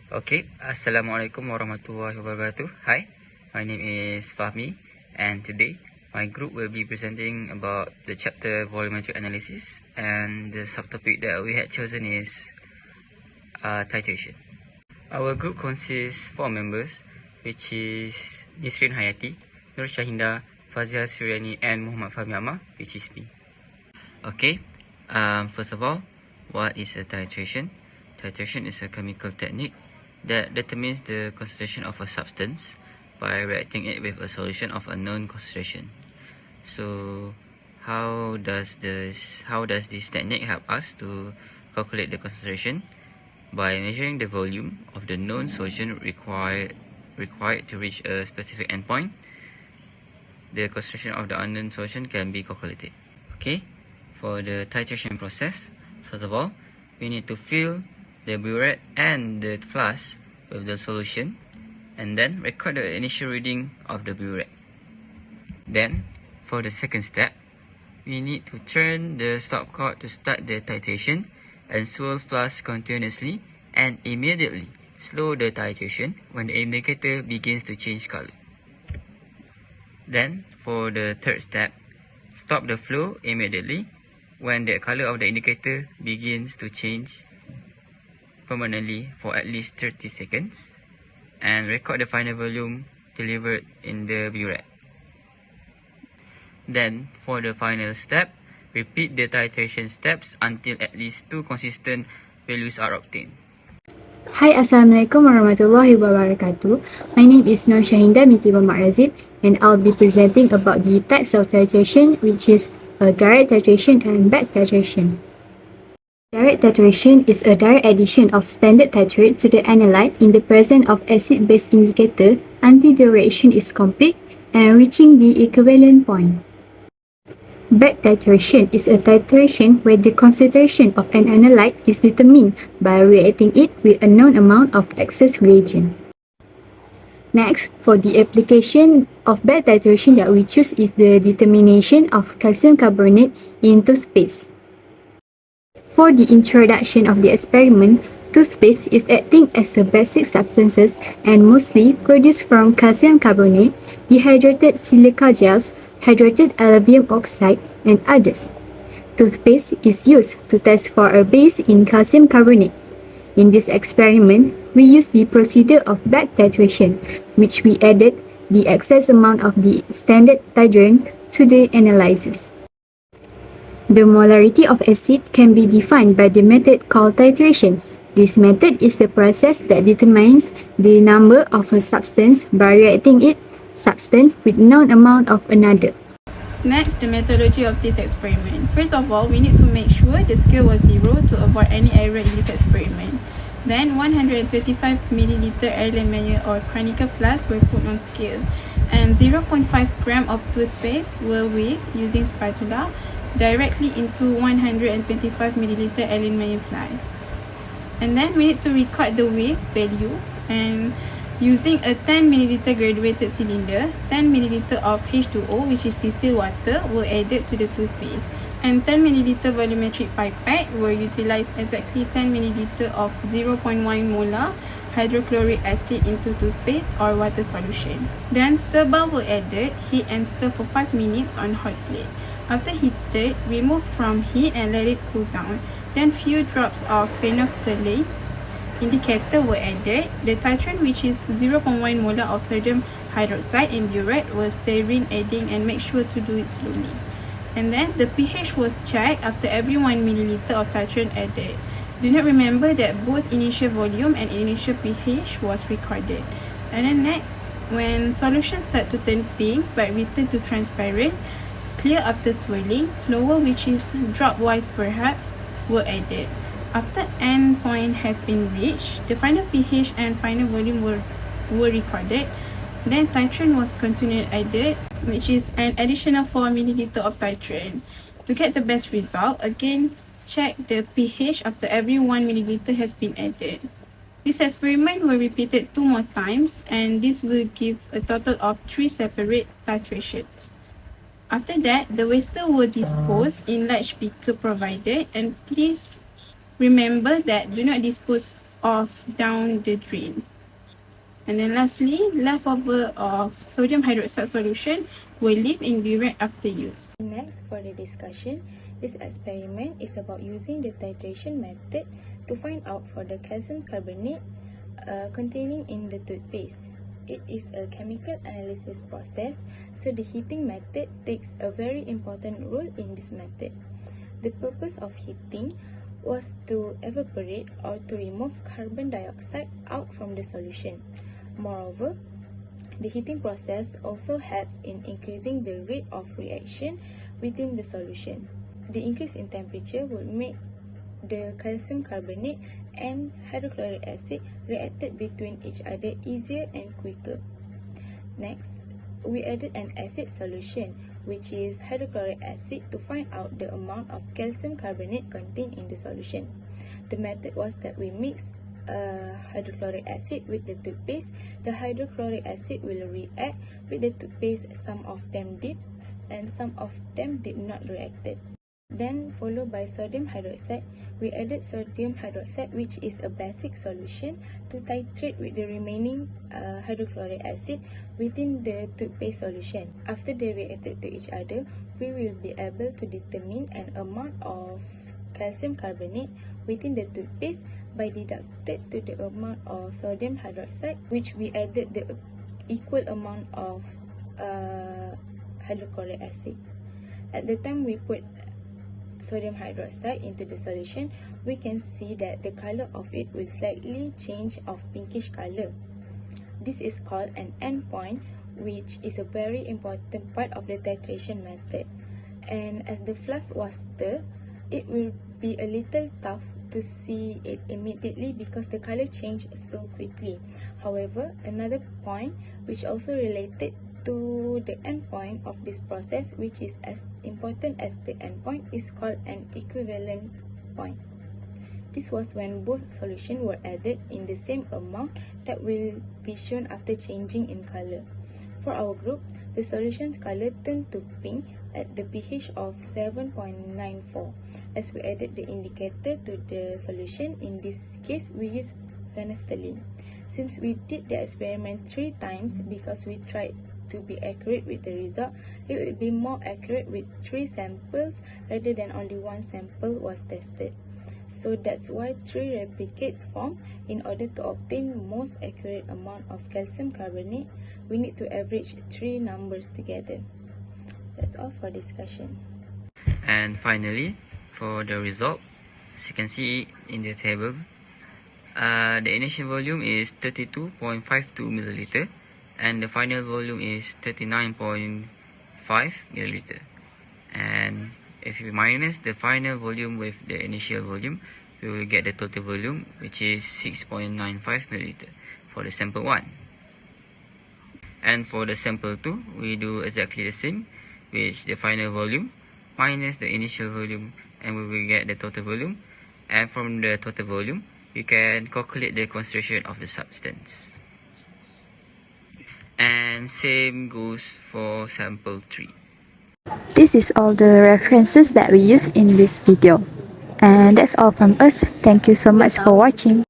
Okay, Assalamualaikum warahmatullahi wabarakatuh. Hi, my name is Fahmi, and today my group will be presenting about the chapter volumetric analysis, and the subtopic that we had chosen is titration. Our group consists 4 members, which is Nisrin Hayati, Nur Shahinda, Fazia Suryani, and Muhammad Fahmi Ahmad, which is me. Okay, first of all, what is a titration? Titration is a chemical technique that determines the concentration of a substance by reacting it with a solution of a known concentration. So, how does this technique help us to calculate the concentration? By measuring the volume of the known solution required to reach a specific endpoint, the concentration of the unknown solution can be calculated. Okay, for the titration process, first of all, we need to fill the burette and the flask with the solution, and then record the initial reading of the burette. Then, for the second step, we need to turn the stopcock to start the titration and swirl flask continuously and immediately slow the titration when the indicator begins to change color. Then, for the third step, stop the flow immediately when the color of the indicator begins to change permanently for at least 30 seconds, and record the final volume delivered in the burette. Then, for the final step, repeat the titration steps until at least 2 consistent values are obtained. Hi, Assalamualaikum warahmatullahi wabarakatuh. My name is Nur Shahinda binti Muhammad Razib, and I'll be presenting about the types of titration, which is a direct titration and back titration. Direct titration is a direct addition of standard titrate to the analyte in the presence of acid-base indicator until the reaction is complete and reaching the equivalent point. Back titration is a titration where the concentration of an analyte is determined by reacting it with a known amount of excess reagent. Next, for the application of back titration that we choose is the determination of calcium carbonate in toothpaste. For the introduction of the experiment, toothpaste is acting as a basic substances and mostly produced from calcium carbonate, dehydrated silica gels, hydrated aluminium oxide, and others. Toothpaste is used to test for a base in calcium carbonate. In this experiment, we used the procedure of back titration, which we added the excess amount of the standard titrant to the analysis. The molarity of acid can be defined by the method called titration. This method is the process that determines the number of a substance by reacting it substance with known amount of another. Next, the methodology of this experiment. First of all, we need to make sure the scale was 0 to avoid any error in this experiment. Then 125 ml Erlen Meyer or Chronicle flask were put on scale, and 0.5 gram of toothpaste were weighed using spatula directly into 125 ml Erlen Meyer flask. And then we need to record the weight value, and using a 10 ml graduated cylinder, 10 ml of H2O, which is distilled water, were added to the toothpaste, and 10 ml volumetric pipette were utilized exactly 10 ml of 0.1 molar hydrochloric acid into toothpaste or water solution. Then stir bar were added, heat and stir for 5 minutes on hot plate. After heated, remove from heat and let it cool down. Then few drops of phenolphthalein indicator were added. The titrant, which is 0.1 molar of sodium hydroxide in burette, was stirring, adding, and make sure to do it slowly. And then the pH was checked after every 1 ml of titrant added. Do not remember that both initial volume and initial pH was recorded. And then next, when solution start to turn pink but return to transparent, clear after swirling, slower, which is drop-wise perhaps, were added. After end point has been reached, the final pH and final volume were recorded. Then titrant was continued added, which is an additional 4 ml of titrant. To get the best result, again check the pH after every 1 ml has been added. This experiment will repeated 2 more times, and this will give a total of 3 separate titrations. After that, the waster were disposed in large beaker provided, and please remember that do not dispose off down the drain. And then lastly, leftover of sodium hydroxide solution will leave in burette after use. Next, for the discussion, this experiment is about using the titration method to find out for the calcium carbonate containing in the toothpaste. It is a chemical analysis process, so the heating method takes a very important role in this method. The purpose of heating was to evaporate or to remove carbon dioxide out from the solution. Moreover, the heating process also helps in increasing the rate of reaction within the solution. The increase in temperature would make the calcium carbonate and hydrochloric acid reacted between each other easier and quicker. Next, we added an acid solution, which is hydrochloric acid, to find out the amount of calcium carbonate contained in the solution. The method was that we mix hydrochloric acid with the toothpaste. The hydrochloric acid will react with the toothpaste. Some of them did and some of them did not react. Then followed by sodium hydroxide, we added sodium hydroxide, which is a basic solution, to titrate with the remaining hydrochloric acid within the toothpaste solution. After they reacted to each other, we will be able to determine an amount of calcium carbonate within the toothpaste by deducted to the amount of sodium hydroxide, which we added the equal amount of hydrochloric acid. At the time we put sodium hydroxide into the solution, we can see that the color of it will slightly change of pinkish color. This is called an endpoint, which is a very important part of the titration method. And as the flask was stirred, it will be a little tough to see it immediately because the color changed so quickly. However, another point which also related to the endpoint of this process, which is as important as the endpoint, is called an equivalent point. This was when both solutions were added in the same amount that will be shown after changing in color. For our group, the solution's color turned to pink at the pH of 7.94 as we added the indicator to the solution. In this case, we used phenolphthalein. Since we did the experiment 3 times because we tried to be accurate with the result, it would be more accurate with 3 samples rather than only 1 sample was tested. So that's why 3 replicates form. In order to obtain most accurate amount of calcium carbonate, we need to average 3 numbers together. That's all for discussion. And finally, for the result, as you can see in the table, the initial volume is 32.52 milliliter and the final volume is 39.5 milliliter. And if we minus the final volume with the initial volume, we will get the total volume, which is 6.95 milliliter for the sample 1. And for the sample 2, we do exactly the same, which the final volume minus the initial volume, and we will get the total volume. And from the total volume, you can calculate the concentration of the substance. And same goes for sample 3. This is all the references that we use in this video. And that's all from us. Thank you so much for watching.